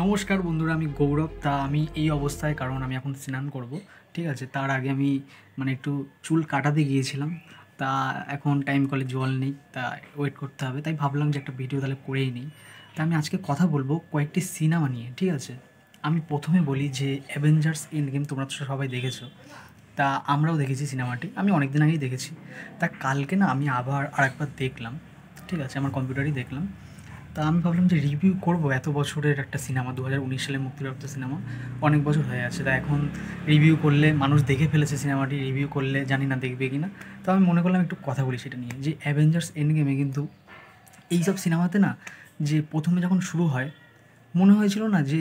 নমস্কার বন্ধুরা, আমি গৌরব। আমি এই অবস্থায়, কারণ আমি এখন স্নান করব। ঠিক আছে, তার আগে আমি একটু চুল কাটাতে গিয়েছিলাম। তা এখন টাইম কলে জল নেই, তা ওয়েট করতে হবে। তাই ভাবলাম যে একটা ভিডিও তাহলে করেই নিই। তা আমি আজকে কথা বলবো কয়েকটি সিনেমা নিয়ে। ঠিক আছে, আমি প্রথমে বলি যে অ্যাভেঞ্জার্স এন্ড গেম তোমরা তো সবাই দেখেছো। তা আমরাও দেখেছি সিনেমাটি, আমি অনেক দিন আগেই দেখেছি। তা কালকে না আমি আবার আরেকবার দেখলাম। ঠিক আছে, আমার কম্পিউটারেই দেখলাম। তা আমি ভাবলাম যে রিভিউ করব এত বছরের একটা সিনেমা, 2019 সালে মুক্তিপ্রাপ্ত সিনেমা, অনেক বছর হয়ে আছে। তা এখন রিভিউ করলে মানুষ দেখে ফেলেছে সিনেমাটি, রিভিউ করলে জানি না দেখবে কি না। তো আমি মনে করলাম একটু কথা বলি সেটা নিয়ে, যে অ্যাভেঞ্জার্স এন্ড গেমে কিন্তু এইসব সিনেমাতে না, যে প্রথমে যখন শুরু হয় মনে হয়েছিল না যে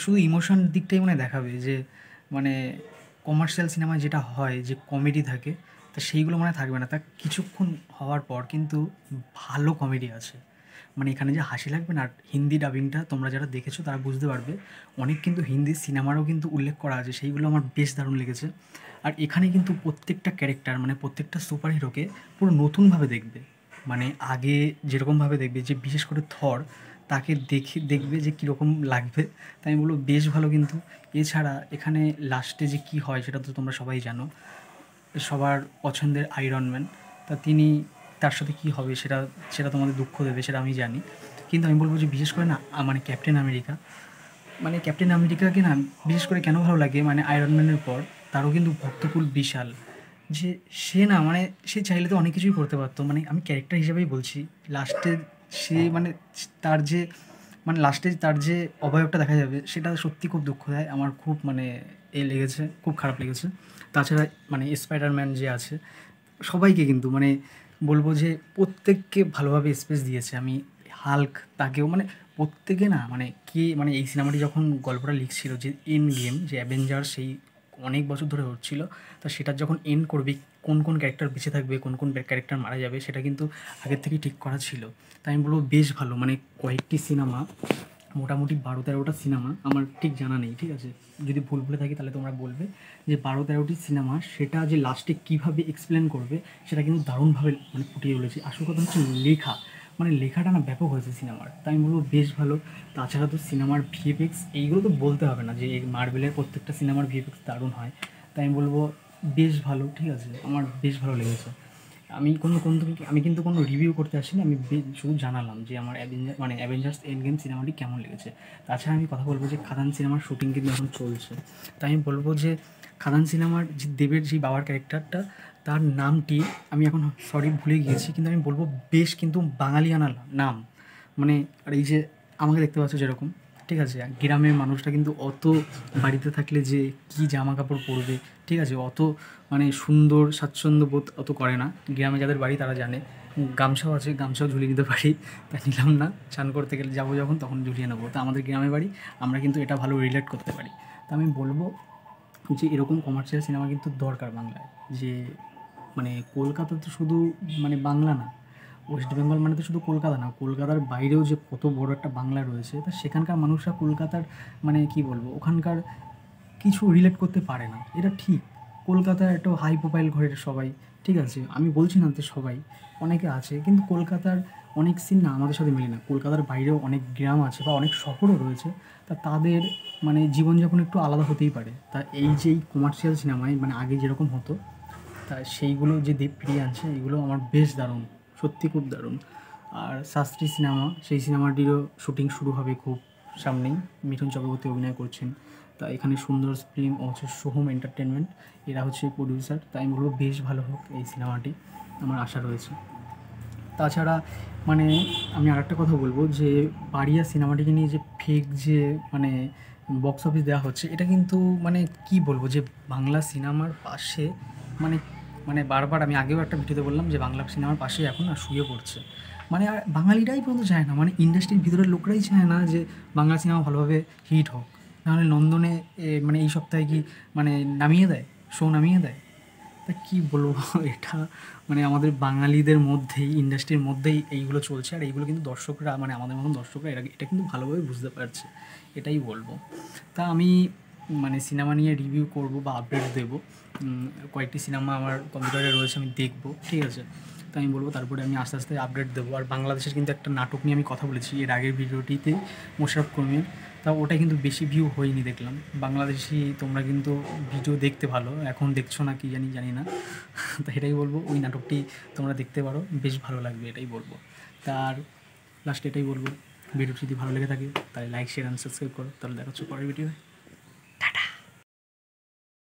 শুধু ইমোশন দিকটাই দেখাবে, যে মানে কমার্শিয়াল সিনেমায় যেটা হয় যে কমেডি থাকে, তা সেইগুলো থাকবে না। তা কিছুক্ষণ হওয়ার পর কিন্তু ভালো কমেডি আছে। এখানে যে হাসি লাগবে না। আর হিন্দি ডাবিংটা তোমরা যারা দেখেছো তারা বুঝতে পারবে, অনেক কিন্তু হিন্দি সিনেমারও কিন্তু উল্লেখ করা আছে, সেইগুলো আমার বেশ দারুণ লেগেছে। আর এখানে কিন্তু প্রত্যেকটা ক্যারেক্টার, প্রত্যেকটা সুপার হিরোকে পুরো নতুনভাবে দেখবে। আগে যেরকমভাবে দেখবে, যে বিশেষ করে থর, তাকে দেখবে যে কীরকম লাগবে। তাই আমি বলবো বেশ ভালো কিন্তু। এছাড়া এখানে লাস্টে যে কী হয় সেটা তো তোমরা সবাই জানো, সবার পছন্দের আয়রন ম্যান। তা তিনি, তার সাথে কী হবে সেটা সেটা তোমাদের দুঃখ দেবে, সেটা আমি জানি। কিন্তু আমি বলবো যে বিশেষ করে না, ক্যাপ্টেন আমেরিকা, ক্যাপ্টেন আমেরিকাকে না বিশেষ করে কেন ভালো লাগে, আয়রন ম্যানের পর তারও কিন্তু ভক্তকুল বিশাল। যে সে না সে চাইলে তো অনেক কিছুই করতে পারতো। আমি ক্যারেক্টার হিসেবেই বলছি। লাস্টে সে তার যে লাস্টে তার যে অবয়বটা দেখা যাবে, সেটা সত্যি খুব দুঃখ দেয় আমার। খুব লেগেছে, খুব খারাপ লেগেছে। তাছাড়া স্পাইডারম্যান যে আছে, সবাইকে কিন্তু বলবো যে প্রত্যেককে ভালোভাবে স্পেস দিয়েছে। আমি হাল্ক, তাকেও প্রত্যেকে না কে এই সিনেমাটি যখন গল্পটা লিখছিল, যে এন্ড গেম, যে অ্যাভেঞ্জার সেই অনেক বছর ধরে হচ্ছিল, তা সেটার যখন এন্ড করবে, কোন কোন ক্যারেক্টার বেঁচে থাকবে, কোন কোন ক্যারেক্টার মারা যাবে, সেটা কিন্তু আগের থেকেই ঠিক করা ছিল। তাই আমি বলবো বেশ ভালো। কয়েকটি সিনেমা, মোটামুটি 12-13টা সিনেমা, আমার ঠিক জানা নেই। ঠিক আছে, যদি ভুল ভুলে থাকি তাহলে তোমরা বলবে। যে 12-13টি সিনেমা, সেটা যে লাস্টে কীভাবে এক্সপ্লেন করবে সেটা কিন্তু দারুণভাবে ফুটিয়ে তুলেছে। আসল কথা হচ্ছে লেখা, লেখাটা না ব্যাপক হয়েছে সিনেমার। তাই আমি বলবো বেশ ভালো। তাছাড়া তো সিনেমার ভিএফএক্স, এইগুলো তো বলতে হবে না যে এই মার্বেলের প্রত্যেকটা সিনেমার ভিএফএক্স দারুণ হয়। তাই আমি বলবো বেশ ভালো। ঠিক আছে, আমার বেশ ভালো লেগেছে। আমি কিন্তু কোনো রিভিউ করতে আসিনি, আমি শুধু জানালাম যে আমার অ্যাভেঞ্জার্স এন্ড গেম সিনেমাটি কেমন লেগেছে। তাছাড়া আমি কথা বলবো যে খাদান সিনেমার শুটিং কিন্তু এখন চলছে। তাই আমি বলবো যে খাদান সিনেমার যে দেবের যে বাবার ক্যারেক্টারটা, তার নামটি আমি এখন সরি ভুলে গিয়েছি, কিন্তু আমি বলবো বেশ কিন্তু বাঙালিয়ানা নাম। আর এই যে আমাকে দেখতে পাচ্ছ যেরকম, ঠিক আছে, গ্রামের মানুষটা কিন্তু অত বাড়িতে থাকলে যে কী জামা কাপড় পরবে, ঠিক আছে, অত সুন্দর স্বাচ্ছন্দ্য বোধ অত করে না। গ্রামে যাদের বাড়ি তারা জানে। গামছাও আছে, গামছাও ঝুলিয়ে নিতে পারি, তা নিলাম না। স্নান করতে গেলে যাবো যখন, তখন ঝুলিয়ে নেবো। তা আমাদের গ্রামে বাড়ি, আমরা কিন্তু এটা ভালো রিলেট করতে পারি। তা আমি বলবো যে এরকম কমার্শিয়াল সিনেমা কিন্তু দরকার বাংলায়। যে কলকাতা তো শুধু বাংলা না, ওয়েস্ট বেঙ্গল তো শুধু কলকাতা না, কলকাতার বাইরেও যে কত বড় একটা বাংলা রয়েছে, তা সেখানকার মানুষরা কলকাতার কী বলবো, ওখানকার কিছু রিলেট করতে পারে না, এটা ঠিক। কলকাতায় একটা হাই প্রোফাইল ঘরের সবাই, ঠিক আছে, আমি বলছি না যে সবাই, অনেকে আছে, কিন্তু কলকাতার অনেক সিন না আমাদের সাথে মেলে না। কলকাতার বাইরেও অনেক গ্রাম আছে বা অনেক শহরও রয়েছে, তা তাদের জীবনযাপন একটু আলাদা হতেই পারে। তা এই যে এই কমার্শিয়াল সিনেমায় আগে যেরকম হতো, তা সেইগুলো যে দেব ফিরিয়ে আনছে, এগুলো আমার বেশ দারুণ, সত্যি খুব দারুণ। আর শাস্ত্রী সিনেমা, সেই সিনেমাটিরও শুটিং শুরু হবে খুব সামনেই। মিঠুন চক্রবর্তী অভিনয় করছেন। তা এখানে সুন্দর ফিল্ম ও হচ্ছে সোহম এন্টারটেনমেন্ট, এরা হচ্ছে প্রডিউসার। তাই আমি বলবো বেশ ভালো হোক এই সিনেমাটি, আমার আশা রয়েছে। তাছাড়া আমি আরেকটা কথা বলবো, যে পারিয়া সিনেমাটিকে নিয়ে যে ফেক যে বক্স অফিস দেওয়া হচ্ছে, এটা কিন্তু কী বলবো, যে বাংলা সিনেমার পাশে মানে বারবার আমি আগেও একটা ভিডিওতে বললাম যে বাংলা সিনেমার পাশে এখন না শুয়ে পড়ছে। আর বাঙালিরাই পর্যন্ত চায় না, ইন্ডাস্ট্রির ভিতরের লোকরাই চায় না যে বাংলা সিনেমা ভালোভাবে হিট হোক। নাহলে নন্দনে এই সপ্তাহে কি নামিয়ে দেয়, শো নামিয়ে দেয়। তা কী বলবো এটা আমাদের বাঙালিদের মধ্যেই, ইন্ডাস্ট্রির মধ্যেই এইগুলো চলছে। আর এইগুলো কিন্তু দর্শকরা, আমাদের মতন দর্শকরা এটা কিন্তু ভালোভাবে বুঝতে পারছে, এটাই বলবো। তা আমি সিনেমা নিয়ে রিভিউ করব বা আপডেট দেবো। কয়েকটি সিনেমা আমার কম্পিউটারে রয়েছে, আমি দেখবো, ঠিক আছে। তো আমি বলবো তারপরে আমি আস্তে আস্তে আপডেট দেবো। আর বাংলাদেশের কিন্তু একটা নাটক নিয়ে আমি কথা বলেছি এর আগের ভিডিওটিতে, মোশাররফ করিমের, তা ওটা কিন্তু বেশি ভিউ হয়নি দেখলাম। বাংলাদেশি তোমরা কিন্তু ভিডিও দেখতে ভালো, এখন দেখছো না কি জানি না। তো এটাই বলবো, ওই নাটকটি তোমরা দেখতে পারো, বেশ ভালো লাগবে এটাই বলবো। তার লাস্টে এটাই বলবো, ভিডিওটি যদি ভালো লেগে থাকে তাহলে লাইক, শেয়ার অ্যান্ড সাবস্ক্রাইব করো। তাহলে দেখা হচ্ছে পরের ভিডিও।